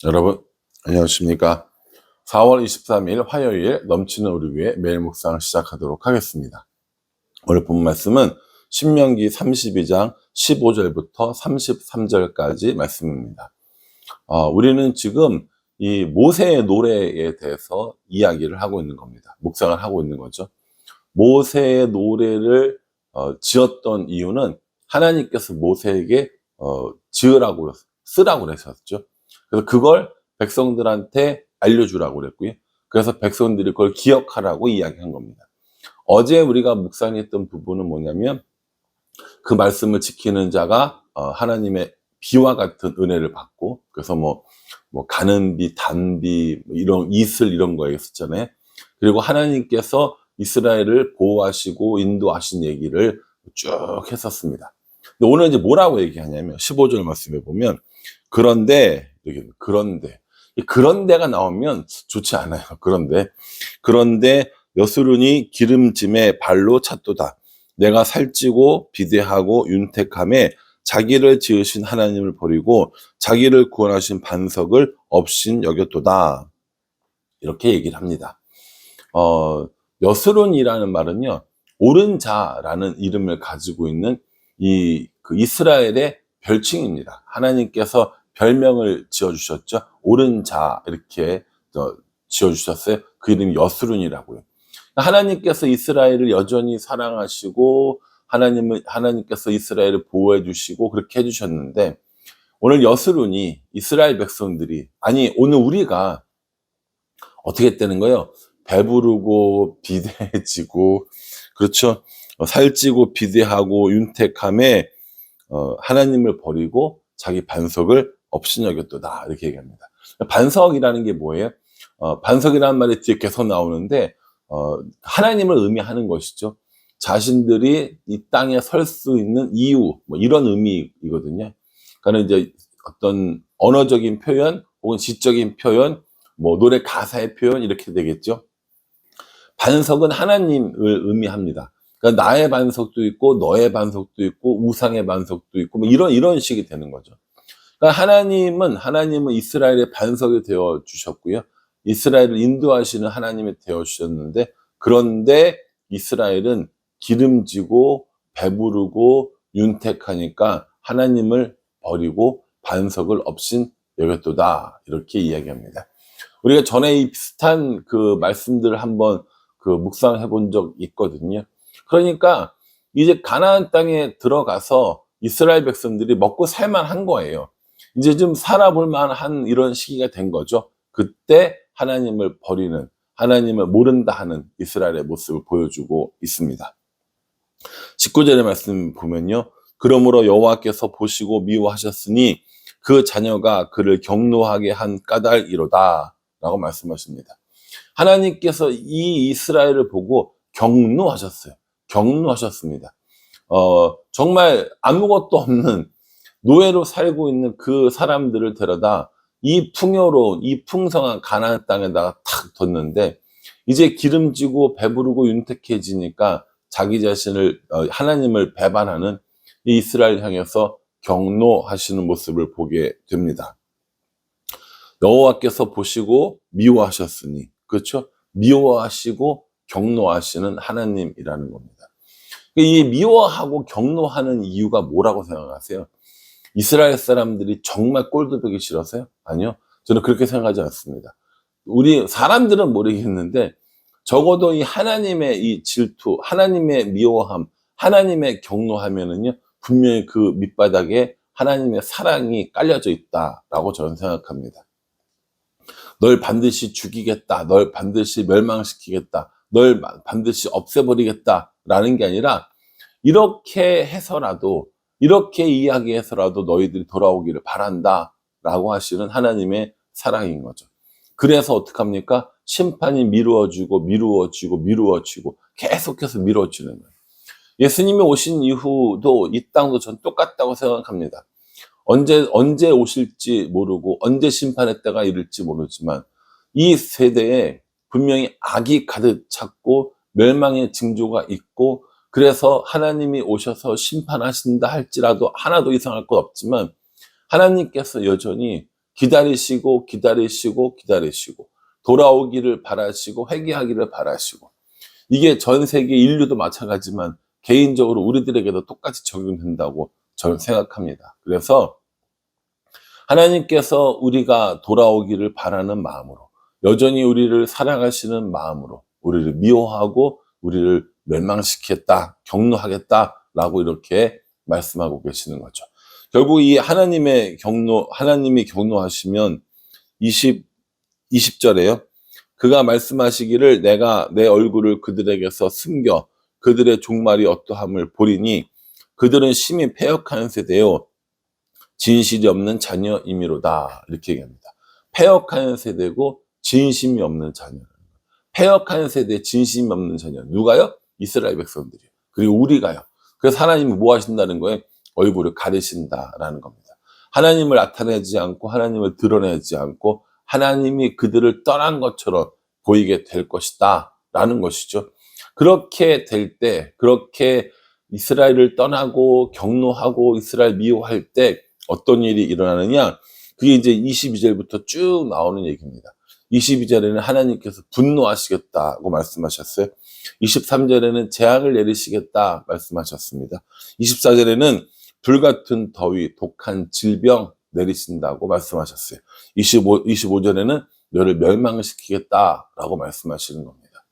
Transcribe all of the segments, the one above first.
여러분 안녕하십니까. 4월 23일 화요일 넘치는 우리 위해 매일 묵상 시작하도록 하겠습니다. 오늘 본 말씀은 신명기 32장 15절부터 33절까지 말씀입니다. 우리는 지금 이 모세의 노래에 대해서 이야기를 하고 있는 겁니다. 묵상을 하고 있는 거죠. 모세의 노래를 지었던 이유는 하나님께서 모세에게 지으라고 쓰라고 그러셨죠. 그래서 그걸 백성들한테 알려주라고 그랬고요. 그래서 백성들이 그걸 기억하라고 이야기한 겁니다. 어제 우리가 묵상했던 부분은 뭐냐면 그 말씀을 지키는 자가 하나님의 비와 같은 은혜를 받고, 그래서 뭐 가는 비, 단비, 이런 이슬 이런 거에 있었잖아요. 그리고 하나님께서 이스라엘을 보호하시고 인도하신 얘기를 쭉 했었습니다. 근데 오늘 이제 뭐라고 얘기하냐면 15절 말씀에 보면 그런데가 나오면 좋지 않아요. 그런데 여수론이 기름짐에 발로 찼도다. 내가 살찌고 비대하고 윤택함에 자기를 지으신 하나님을 버리고 자기를 구원하신 반석을 없인 여겼도다. 이렇게 얘기를 합니다. 여수론이라는 말은요, 옳은 자라는 이름을 가지고 있는 그 이스라엘의 별칭입니다. 하나님께서 별명을 지어주셨죠. 옳은 자 이렇게 지어주셨어요. 그 이름이 여수론이라고요. 하나님께서 이스라엘을 여전히 사랑하시고 하나님께서 이스라엘을 보호해 주시고 그렇게 해주셨는데, 오늘 여수론이 이스라엘 백성들이, 아니 오늘 우리가 어떻게 되는 거예요? 배부르고 비대해지고, 그렇죠? 살찌고 비대하고 윤택함에 하나님을 버리고 자기 반석을 없인 여겼도다. 이렇게 얘기합니다. 반석이라는 게 뭐예요? 반석이라는 말이 뒤에 계속 나오는데 하나님을 의미하는 것이죠. 자신들이 이 땅에 설 수 있는 이유, 뭐 이런 의미이거든요. 그러니까 이제 어떤 언어적인 표현 혹은 지적인 표현, 뭐 노래 가사의 표현 이렇게 되겠죠. 반석은 하나님을 의미합니다. 그러니까 나의 반석도 있고 너의 반석도 있고 우상의 반석도 있고 뭐 이런 식이 되는 거죠. 그러니까 하나님은 이스라엘의 반석이 되어 주셨고요. 이스라엘을 인도하시는 하나님이 되어 주셨는데, 그런데 이스라엘은 기름지고 배부르고 윤택하니까 하나님을 버리고 반석을 없인 여겼도다. 이렇게 이야기합니다. 우리가 전에 이 비슷한 그 말씀들을 한번 묵상해 본 적 있거든요. 그러니까 이제 가나안 땅에 들어가서 이스라엘 백성들이 먹고 살만한 거예요. 이제 좀 살아볼 만한 이런 시기가 된 거죠. 그때 하나님을 버리는, 하나님을 모른다 하는 이스라엘의 모습을 보여주고 있습니다. 19절의 말씀 보면요, 그러므로 여호와께서 보시고 미워하셨으니 그 자녀가 그를 경노하게 한 까닭이로다 라고 말씀하십니다. 하나님께서 이 이스라엘을 보고 경노하셨습니다. 정말 아무것도 없는 노예로 살고 있는 그 사람들을 데려다 이 풍요로운, 이 풍성한 가나안 땅에다가 탁 뒀는데, 이제 기름지고 배부르고 윤택해지니까 자기 자신을, 하나님을 배반하는 이 이스라엘 향해서 경노하시는 모습을 보게 됩니다. 여호와께서 보시고 미워하셨으니, 그렇죠? 미워하시고 경노하시는 하나님이라는 겁니다. 이 미워하고 경노하는 이유가 뭐라고 생각하세요? 이스라엘 사람들이 정말 꼴도 보기 싫어서요? 아니요. 저는 그렇게 생각하지 않습니다. 우리 사람들은 모르겠는데 적어도 이 하나님의 이 질투, 하나님의 미워함, 하나님의 경노하면은요, 분명히 그 밑바닥에 하나님의 사랑이 깔려져 있다라고 저는 생각합니다. 널 반드시 죽이겠다, 널 반드시 멸망시키겠다, 널 반드시 없애버리겠다라는 게 아니라, 이렇게 해서라도, 이렇게 이야기해서라도 너희들이 돌아오기를 바란다 라고 하시는 하나님의 사랑인 거죠. 그래서 어떡합니까? 심판이 미루어지고 계속해서 미루어지는 거예요. 예수님이 오신 이후도 이 땅도 전 똑같다고 생각합니다. 언제 오실지 모르고 언제 심판의 때가 이를지 모르지만 이 세대에 분명히 악이 가득 찼고 멸망의 징조가 있고, 그래서 하나님이 오셔서 심판하신다 할지라도 하나도 이상할 것 없지만 하나님께서 여전히 기다리시고 기다리시고 기다리시고 돌아오기를 바라시고 회개하기를 바라시고, 이게 전 세계 인류도 마찬가지지만 개인적으로 우리들에게도 똑같이 적용된다고 저는 생각합니다. 그래서 하나님께서 우리가 돌아오기를 바라는 마음으로, 여전히 우리를 사랑하시는 마음으로 우리를 미워하고 우리를 멸망시키겠다, 경노하겠다라고 이렇게 말씀하고 계시는 거죠. 결국 이 하나님이 경노하시면 20절에요. 그가 말씀하시기를 내가 내 얼굴을 그들에게서 숨겨 그들의 종말이 어떠함을 보리니 그들은 심히 패역한 세대요 진실이 없는 자녀이미로다. 이렇게 얘기합니다. 패역한 세대고 진심이 없는 자녀. 패역한 세대, 진심이 없는 자녀. 누가요? 이스라엘 백성들이요. 그리고 우리가요. 그래서 하나님이 뭐 하신다는 거예요? 얼굴을 가리신다라는 겁니다. 하나님을 나타내지 않고 하나님을 드러내지 않고 하나님이 그들을 떠난 것처럼 보이게 될 것이다 라는 것이죠. 그렇게 될 때, 그렇게 이스라엘을 떠나고 경노하고 이스라엘 미워할 때 어떤 일이 일어나느냐, 그게 이제 22절부터 쭉 나오는 얘기입니다. 22절에는 하나님께서 분노하시겠다고 말씀하셨어요. 23절에는 재앙을 내리시겠다 말씀하셨습니다. 24절에는 불같은 더위, 독한 질병 내리신다고 말씀하셨어요. 25절에는 너를 멸망시키겠다라고 말씀하시는 겁니다.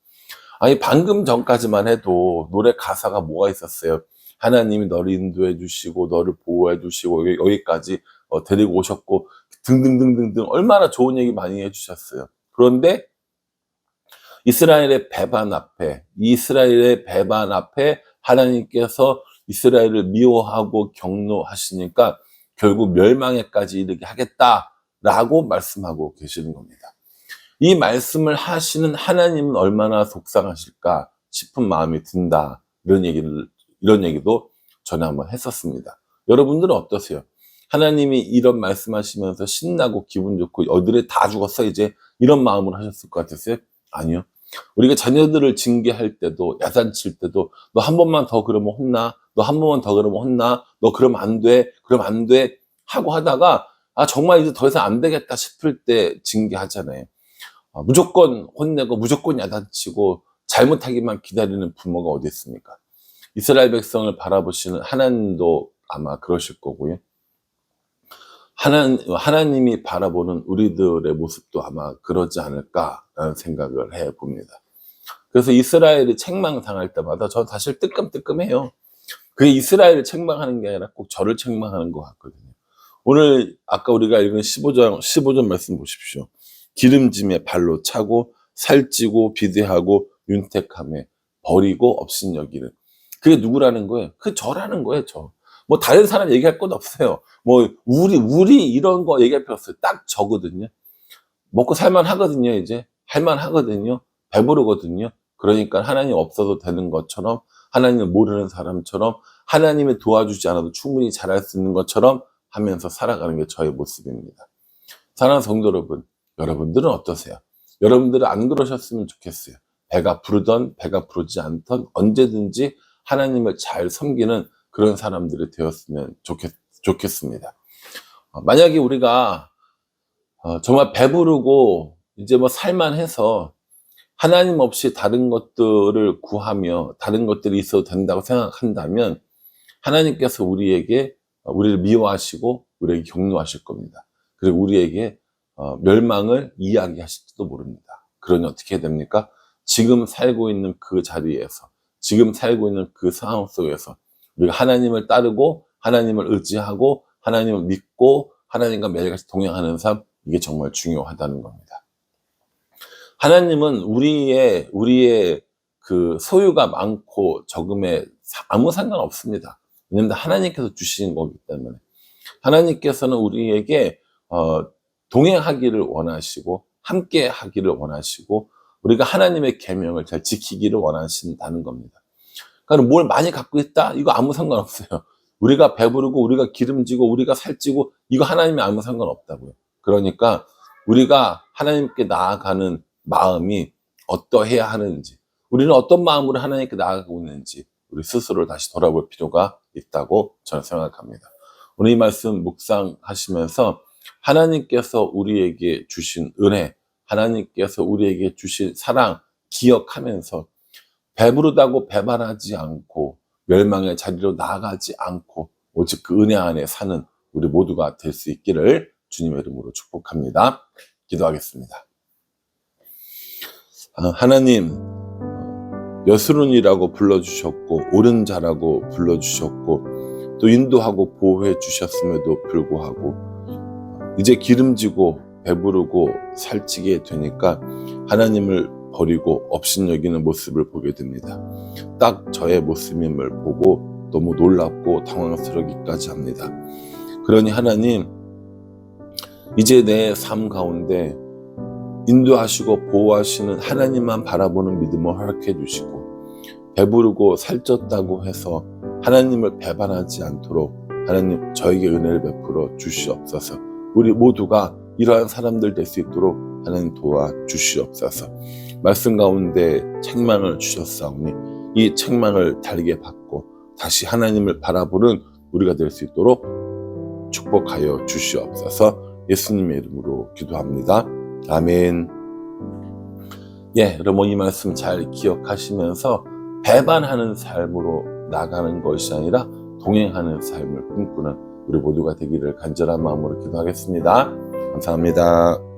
아니, 방금 전까지만 해도 노래 가사가 뭐가 있었어요? 하나님이 너를 인도해 주시고 너를 보호해 주시고 여기까지 데리고 오셨고 등등등등등 얼마나 좋은 얘기 많이 해주셨어요. 그런데 이스라엘의 배반 앞에 하나님께서 이스라엘을 미워하고 경노하시니까 결국 멸망에까지 이르게 하겠다라고 말씀하고 계시는 겁니다. 이 말씀을 하시는 하나님은 얼마나 속상하실까 싶은 마음이 든다. 이런 얘기도 전에 한번 했었습니다. 여러분들은 어떠세요? 하나님이 이런 말씀하시면서 신나고 기분 좋고 어들에 다 죽었어 이제 이런 마음으로 하셨을 것 같았어요? 아니요. 우리가 자녀들을 징계할 때도, 야단칠 때도 너 한 번만 더 그러면 혼나, 너 한 번만 더 그러면 혼나, 너 그러면 안 돼, 그러면 안 돼 하고 하다가 정말 이제 더 이상 안 되겠다 싶을 때 징계하잖아요. 무조건 혼내고 무조건 야단치고 잘못하기만 기다리는 부모가 어디 있습니까? 이스라엘 백성을 바라보시는 하나님도 아마 그러실 거고요. 하나님이 바라보는 우리들의 모습도 아마 그러지 않을까라는 생각을 해봅니다. 그래서 이스라엘이 책망당할 때마다 저 사실 뜨끔뜨끔해요. 그게 이스라엘을 책망하는 게 아니라 꼭 저를 책망하는 것 같거든요. 오늘 아까 우리가 읽은 15절 말씀 보십시오. 기름짐에 발로 차고 살찌고 비대하고 윤택함에 버리고 업신여기는. 그게 누구라는 거예요? 그게 저라는 거예요, 저. 뭐 다른 사람 얘기할 건 없어요. 뭐 우리 이런 거 얘기할 필요 없어요. 딱 저거든요. 먹고 살만 하거든요, 이제. 할만 하거든요. 배부르거든요. 그러니까 하나님 없어도 되는 것처럼, 하나님을 모르는 사람처럼, 하나님이 도와주지 않아도 충분히 잘할 수 있는 것처럼 하면서 살아가는 게 저의 모습입니다. 사랑하는 성도 여러분, 여러분들은 어떠세요? 여러분들은 안 그러셨으면 좋겠어요. 배가 부르던 배가 부르지 않던 언제든지 하나님을 잘 섬기는 그런 사람들이 되었으면 좋겠습니다. 만약에 우리가 정말 배부르고 이제 뭐 살만해서 하나님 없이 다른 것들을 구하며 다른 것들이 있어도 된다고 생각한다면 하나님께서 우리를 미워하시고 우리에게 경노하실 겁니다. 그리고 우리에게 멸망을 이야기하실지도 모릅니다. 그러니 어떻게 해야 됩니까? 지금 살고 있는 그 자리에서, 지금 살고 있는 그 상황 속에서 우리가 하나님을 따르고 하나님을 의지하고 하나님을 믿고 하나님과 매일같이 동행하는 삶, 이게 정말 중요하다는 겁니다. 하나님은 우리의 그 소유가 많고 적음에 아무 상관없습니다. 왜냐하면 하나님께서 주신 거기 때문에. 하나님께서는 우리에게 동행하기를 원하시고 함께 하기를 원하시고 우리가 하나님의 계명을 잘 지키기를 원하신다는 겁니다. 그러니까 뭘 많이 갖고 있다? 이거 아무 상관없어요. 우리가 배부르고 우리가 기름지고 우리가 살찌고 이거 하나님이 아무 상관없다고요. 그러니까 우리가 하나님께 나아가는 마음이 어떠해야 하는지, 우리는 어떤 마음으로 하나님께 나아가고 있는지 우리 스스로를 다시 돌아볼 필요가 있다고 저는 생각합니다. 오늘 이 말씀 묵상하시면서 하나님께서 우리에게 주신 은혜, 하나님께서 우리에게 주신 사랑 기억하면서 배부르다고 배반하지 않고 멸망의 자리로 나아가지 않고 오직 그 은혜 안에 사는 우리 모두가 될 수 있기를 주님의 이름으로 축복합니다. 기도하겠습니다. 하나님, 여수론이라고 불러주셨고 옳은 자라고 불러주셨고 또 인도하고 보호해 주셨음에도 불구하고 이제 기름지고 배부르고 살찌게 되니까 하나님을 버리고 업신여기는 모습을 보게 됩니다. 딱 저의 모습임을 보고 너무 놀랍고 당황스러기까지 합니다. 그러니 하나님, 이제 내 삶 가운데 인도하시고 보호하시는 하나님만 바라보는 믿음을 허락해 주시고 배부르고 살쪘다고 해서 하나님을 배반하지 않도록 하나님 저에게 은혜를 베풀어 주시옵소서. 우리 모두가 이러한 사람들 될 수 있도록 하나님 도와주시옵소서. 말씀 가운데 책망을 주셨사오니 이 책망을 달게 받고 다시 하나님을 바라보는 우리가 될 수 있도록 축복하여 주시옵소서. 예수님의 이름으로 기도합니다. 아멘. 여러분 이 말씀 잘 기억하시면서 배반하는 삶으로 나가는 것이 아니라 동행하는 삶을 꿈꾸는 우리 모두가 되기를 간절한 마음으로 기도하겠습니다. 감사합니다.